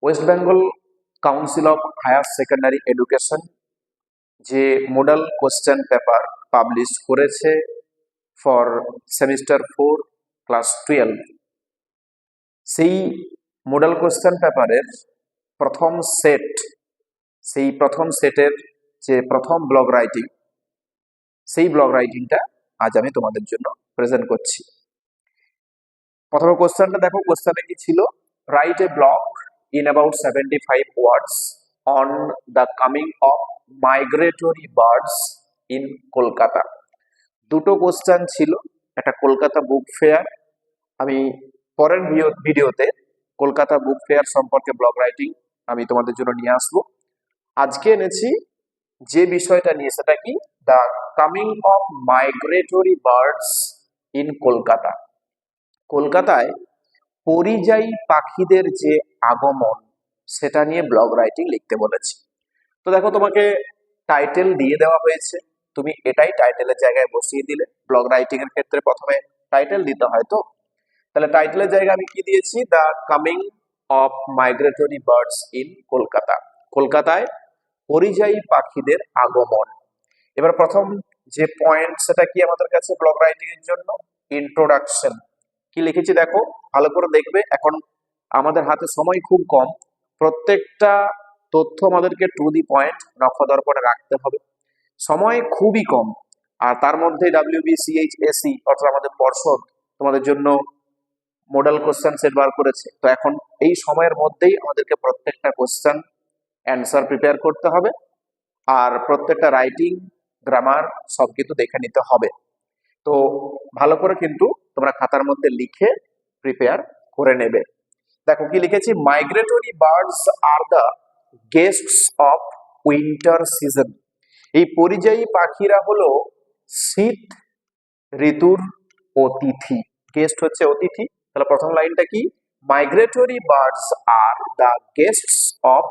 West Bengal Council of Higher Secondary Education যে model question paper publish করেছে for semester 4 class 12, সেই model question পেপারের প্রথম সেটের যে প্রথম ব্লগ রাইটিং, সেই ব্লগ রাইটিংটা আজ আমি তোমাদের জন্য প্রেজেন্ট করছি। প্রথমে কোশ্চেনটা দেখো, কোশ্চেনে কি ছিল? Write a blog in about 75 words on the coming of migratory birds in Kolkata. দুটো কোশ্চেন ছিল, একটা কলকাতা বুক ফেয়ার, আমি পরের ভিডিওতে কলকাতা বুক ফেয়ার সম্পর্কে ব্লগ রাইটিং আমি তোমাদের জন্য নিয়ে আসবো। আজকে এনেছি যে বিষয়টা নিয়ে, সেটা কি? The coming of migratory birds in Kolkata. কলকাতায় পরিযায়ী পাখিদের যে আগমন, সেটা নিয়ে ব্লগ রাইটিং লিখতে বলেছি। তো দেখো, তোমাকে টাইটেল দিয়ে দেওয়া হয়েছে, তুমি এটাই টাইটেলের জায়গায় বসিয়ে দিলে। ব্লগ রাইটিং এর ক্ষেত্রে প্রথমে টাইটেল দিতে হয়, তো তাহলে টাইটেলের জায়গায় আমি কি দিয়েছি? The coming of migratory birds in Kolkata. কলকাতায় পরিযায়ী পাখিদের আগমন। এবার প্রথম যে পয়েন্ট, সেটা কি আমাদের কাছে ব্লগ রাইটিং এর জন্য? ইন্ট্রোডাকশন। কি লিখেছি দেখো, ভালো করে দেখবে। এখন আমাদের হাতে সময় খুব কম, প্রত্যেকটা তথ্য আমাদেরকে টু দি পয়েন্ট নখদর্পণে রাখতে হবে। সময় খুবই কম, আর তার মধ্যে WBCHSE অর্থাৎ আমাদের পর্ষদ তোমাদের জন্য মডেল কোশ্চেন সেট বার করেছে। তো এখন এই সময়ের মধ্যেই আমাদেরকে প্রত্যেকটা কোশ্চেন অ্যান্সার প্রিপেয়ার করতে হবে, আর প্রত্যেকটা রাইটিং, গ্রামার সব কিন্তু দেখে নিতে হবে। তো ভালো করে কিন্তু তোমরা খাতার মধ্যে লিখে প্রিপেয়ার করে নেবে। দেখো কি লিখেছি, migratory birds are the guests of winter season. এই পরিযায়ী পাখিরা হলো শীত ঋতুর অতিথি। গেস্ট হচ্ছে অতিথি। তাহলে প্রথম লাইনটা কি? Migratory birds are the guests of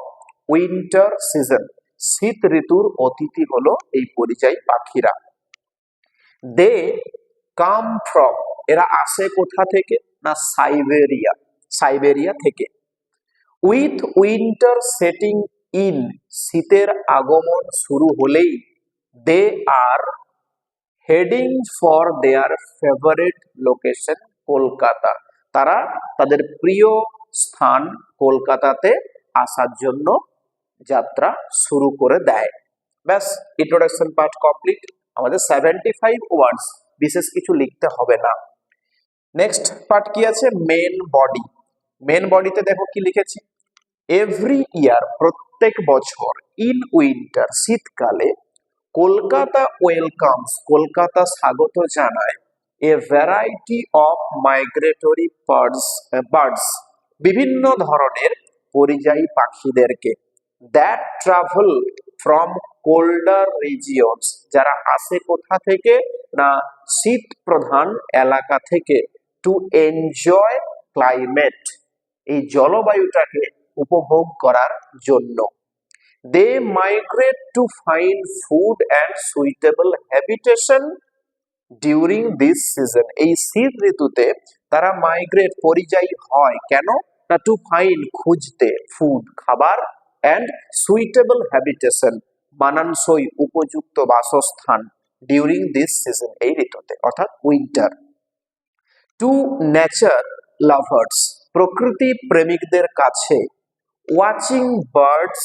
winter season. শীত ঋতুর অতিথি হলো এই পরিযায়ী পাখিরা। দে কাম ফ্রম, এরা আসে কোথা থেকে? না, সাইবেরিয়া থেকে। উইথ উইন্টার সেটিং ইন, শীতের আগমন শুরু হলেই they are heading for their favourite location Kolkata. তারা তাদের প্রিয় স্থান কলকাতাতে আসার জন্য যাত্রা শুরু করে দেয়। ব্যাস, ইন্ট্রোডাকশন পার্ট কমপ্লিট। আমাদের 75 ওয়ার্ডস, বিশেষ কিছু লিখতে হবে না। নেক্সট পার্ট কি আছে? Main body. মেন বডিতে দেখো কি লিখেছি, এভরি ইয়ার, প্রত্যেক বছর, ইন উইন্টার, শীতকালে, কলকাতা ওয়েলকামস, কলকাতা স্বাগত জানায়, a variety of migratory birds, বিভিন্ন ধরনের পরিযায়ী পাখিদেরকে, that travel from colder regions, যারা আসে কোথা থেকে? না, শীত প্রধান এলাকা থেকে, টু এনজয় ক্লাইমেট, এই জলবায়ুটাকে উপভোগ করার জন্য। They migrate to find food and suitable habitation during this season. এই শীত ঋতুতে তারা মাইগ্রেট, পরিযায়ী হয় কেন? না, টু ফাইন্ড, খুঁজতে, ফুড, খাবার, অ্যান্ড সুইটেবল হ্যাবিটেশন, মানানসই, উপযুক্ত বাসস্থান, ডিউরিং দিস সিজন, এই ঋতুতে, অর্থাৎ উইন্টার। টু নেচার লাভার্স, প্রকৃতি প্রেমিকদের কাছে, ওয়াচিং বার্ডস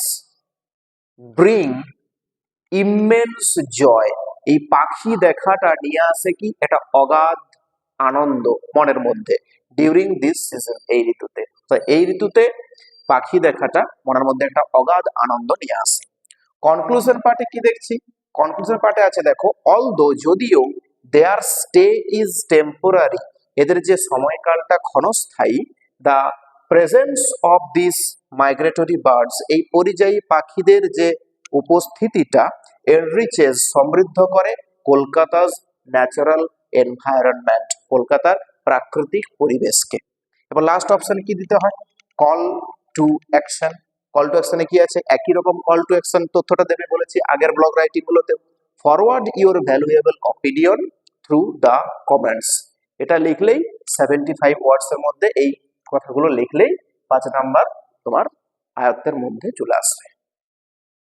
ব্রিং ইমেন্স জয়, এই পাখি দেখাটা নিয়ে আসে কি? এটা অগাধ আনন্দ মনের মধ্যে। ডিউরিং দিস সিজন, এই ঋতুতে। তো এই ঋতুতে পাখি দেখাটা মনের মধ্যে একটা অগাধ আনন্দ নিয়ে আসে। কনক্লুশন পার্টে কি দেখছি? কনক্লুশন পার্টে আছে দেখো, অলদো, যদিও, দেয়ার স্টে ইজ টেম্পোরারি, এদের যে সময়কালটা ক্ষণস্থায়ী, the presence of this migratory birds, এই পরিযায়ী পাখিদের যে উপস্থিতিটা, এনরিচেস, সমৃদ্ধ করে, কলকাতার ন্যাচারাল এনভায়রনমেন্ট, কলকাতার প্রাকৃতিক পরিবেশকে। এবার লাস্ট অপশন কি দিতে হয়? Call to action. Call to অ্যাকশনে কি আছে? একই রকম কল টু অ্যাকশন তথ্যটা দেবে বলেছি আগের ব্লগ রাইটিং গুলোতে। Forward your valuable opinion through the comments. এটা লিখলেই 75 ওয়ার্ডস এর মধ্যে এই কথাগুলো লিখলেই 5 নাম্বার তোমার আয়ত্তের মধ্যে চলে আসবে।